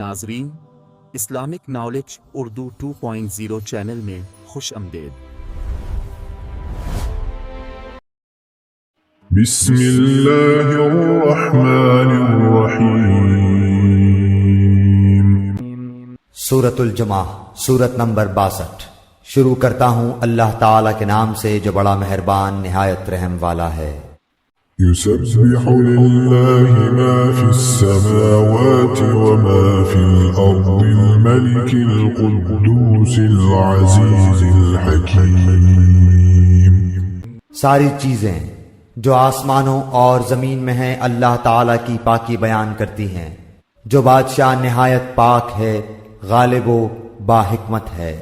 ناظرین، Islamic knowledge Urdu 2.0 channel میں خوش آمدید۔ بسم اللہ الرحمن الرحیم۔ سورۃ الجمعہ، سورت نمبر 62۔ شروع کرتا ہوں اللہ تعالیٰ کے نام سے جو بڑا مہربان نہایت رحم والا ہے۔ یسبح للہ ما فی السماوات وما فی الارض الملک القدوس العزیز الحکیم۔ ساری چیزیں جو آسمانوں اور زمین میں ہیں اللہ تعالیٰ کی پاکی بیان کرتی ہیں، جو بادشاہ نہایت پاک ہے، غالب و باحکمت ہے۔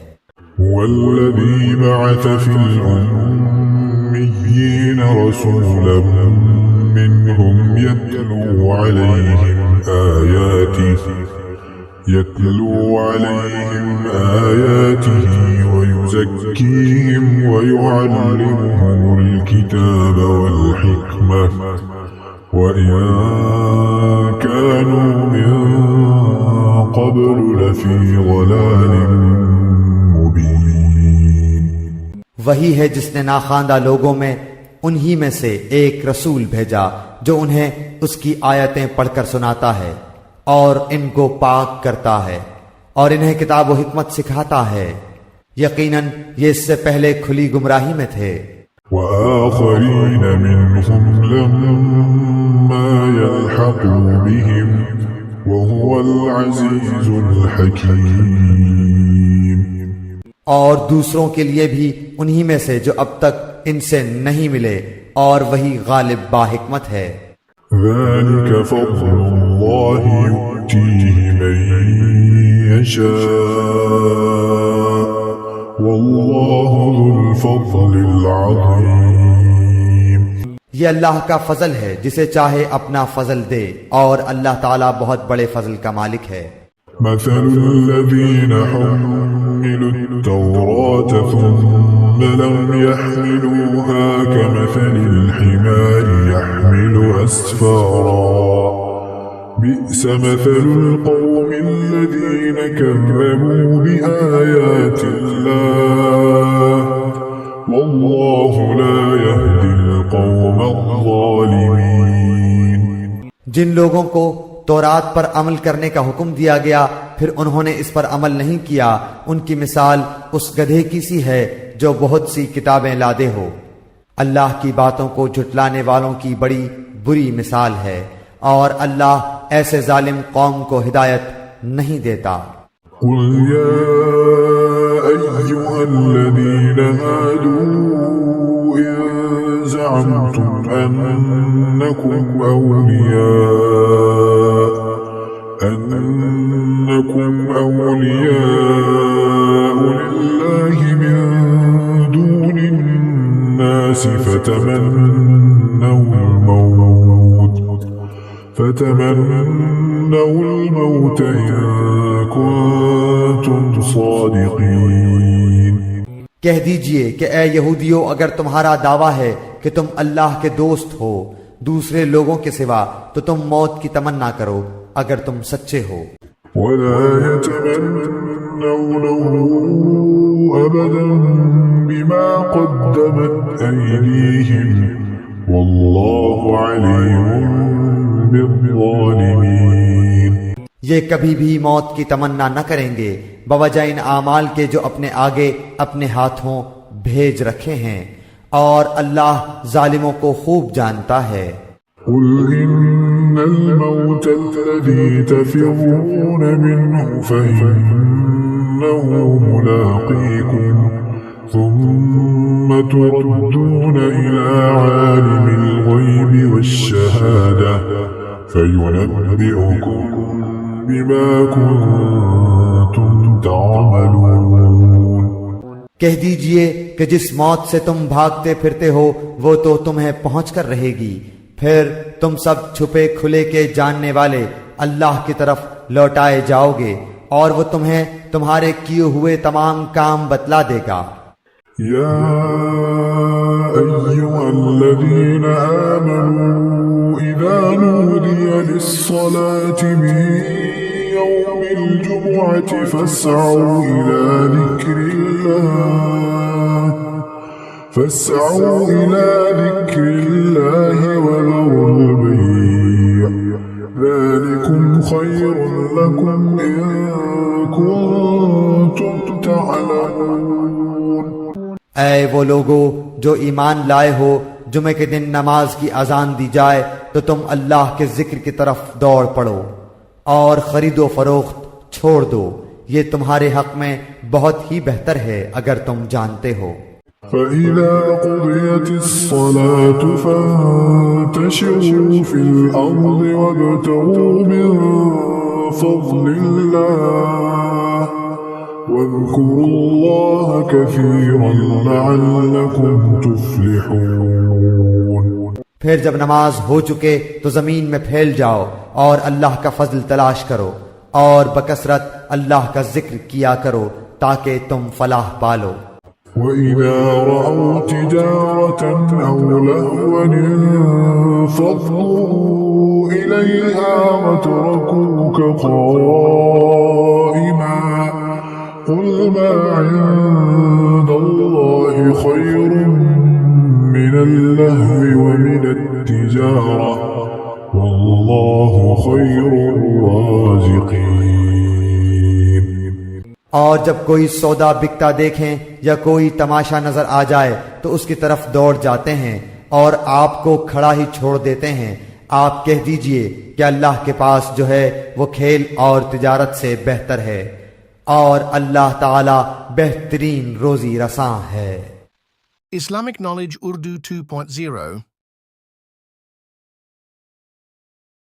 هو الذی بعث فی الأمیین رسولا منهم يتلو عليهم آیاته ويزكيهم ويعلمهم الكتاب والحکمة وإن كانوا من قبل لفی ضلال مبین۔ وہی ہے جس نے ناخواندہ لوگوں میں انہی میں سے ایک رسول بھیجا جو انہیں اس کی آیتیں پڑھ کر سناتا ہے اور ان کو پاک کرتا ہے اور انہیں کتاب و حکمت سکھاتا ہے۔ یقیناً یہ اس سے پہلے کھلی گمراہی میں تھے۔ وآخرین منهم لما يلحقوا بهم وهو العزیز الحکیم۔ اور دوسروں کے لیے بھی انہی میں سے جو اب تک ان سے نہیں ملے اور وہی غالب باحکمت ہے۔ ذلك فضل اللہ یؤتیہ من یشاء واللہ ذو الفضل العظیم۔ یہ اللہ کا فضل ہے جسے چاہے اپنا فضل دے، اور اللہ تعالیٰ بہت بڑے فضل کا مالک ہے۔ مثل الذین حملوا التوراة ثم لم يحملوها كمثل الحمار يحمل أسفارا بئس مثل القوم الذين كذبوا بآيات الله والله لا يهدي القوم الظالمين۔ جن لوگوں کو تورات پر عمل کرنے کا حکم دیا گیا پھر انہوں نے اس پر عمل نہیں کیا، ان کی مثال اس گدھے کی سی ہے جو بہت سی کتابیں لادے ہو۔ اللہ کی باتوں کو جھٹلانے والوں کی بڑی بری مثال ہے، اور اللہ ایسے ظالم قوم کو ہدایت نہیں دیتا۔ قل يا أيها الذين هادوا إن زعمتم أنكم أولياء لله من دون الناس فتمنوا الموت إن كنتم صادقين۔ کہہ دیجئے کہ اے یہودیو، اگر تمہارا دعویٰ ہے کہ تم اللہ کے دوست ہو دوسرے لوگوں کے سوا تو تم موت کی تمنا کرو اگر تم سچے ہو۔ ولا يتمنونه أبدا بما قدمت أيديهم والله عليم بالظالمين۔ یہ کبھی بھی موت کی تمنا نہ کریں گے بوجہ ان اعمال کے جو اپنے آگے اپنے ہاتھوں بھیج رکھے ہیں، اور اللہ ظالموں کو خوب جانتا ہے۔ قل إن الموت الذي تفرون منه فإنه ملاقيكم ثم تردون إلى عالم الغيب والشهادة فينبئكم بما كنتم تعملون۔ کہہ دیجئے کہ جس موت سے تم بھاگتے پھرتے ہو وہ تو تمہیں پہنچ کر رہے گی، پھر تم سب چھپے کھلے کے جاننے والے اللہ کی طرف لوٹائے جاؤ گے، اور وہ تمہیں تمہارے کیے ہوئے تمام کام بتلا دے گا۔ یا ایھا الذین آمنوا اذا نودی للصلاة من يوم الجمعة فاسعوا إلى ذكر الله وذروا البيع ذلكم خير لكم إن كنتم تعلمون. اے وہ لوگو جو ایمان لائے ہو، جمعے کے دن نماز کی اذان دی جائے تو تم اللہ کے ذکر کی طرف دوڑ پڑو اور خرید و فروخت چھوڑ دو، یہ تمہارے حق میں بہت ہی بہتر ہے اگر تم جانتے ہو. فإذا قضيت الصلاة فانتشروا في الأرض وابتغوا من فضل الله واذكروا الله كثيرا لعلكم تفلحون. پھر جب نماز ہو چکے تو زمین میں پھیل جاؤ اور اللہ کا فضل تلاش کرو اور بکثرت اللہ کا ذکر کیا کرو تاکہ تم فلاح پالو. وَإِذَا رَأَوْا تِجَارَةً أَوْ لَهْوًا انفَضُّوا إِلَيْهَا وَتَرَكُوكَ قَائِمًا قُلْ مَا عِندَ اللَّهِ خَيْرٌ مِّنَ اللَّهْوِ وَمِنَ التِّجَارَةِ وَاللَّهُ خَيْرُ الرَّازِقِينَ. اور جب کوئی سودا بکتا دیکھیں یا کوئی تماشا نظر آ جائے تو اس کی طرف دوڑ جاتے ہیں اور آپ کو کھڑا ہی چھوڑ دیتے ہیں. آپ کہہ دیجئے کہ اللہ کے پاس جو ہے وہ کھیل اور تجارت سے بہتر ہے اور اللہ تعالی بہترین روزی رساں ہے. Islamic Knowledge Urdu 2.0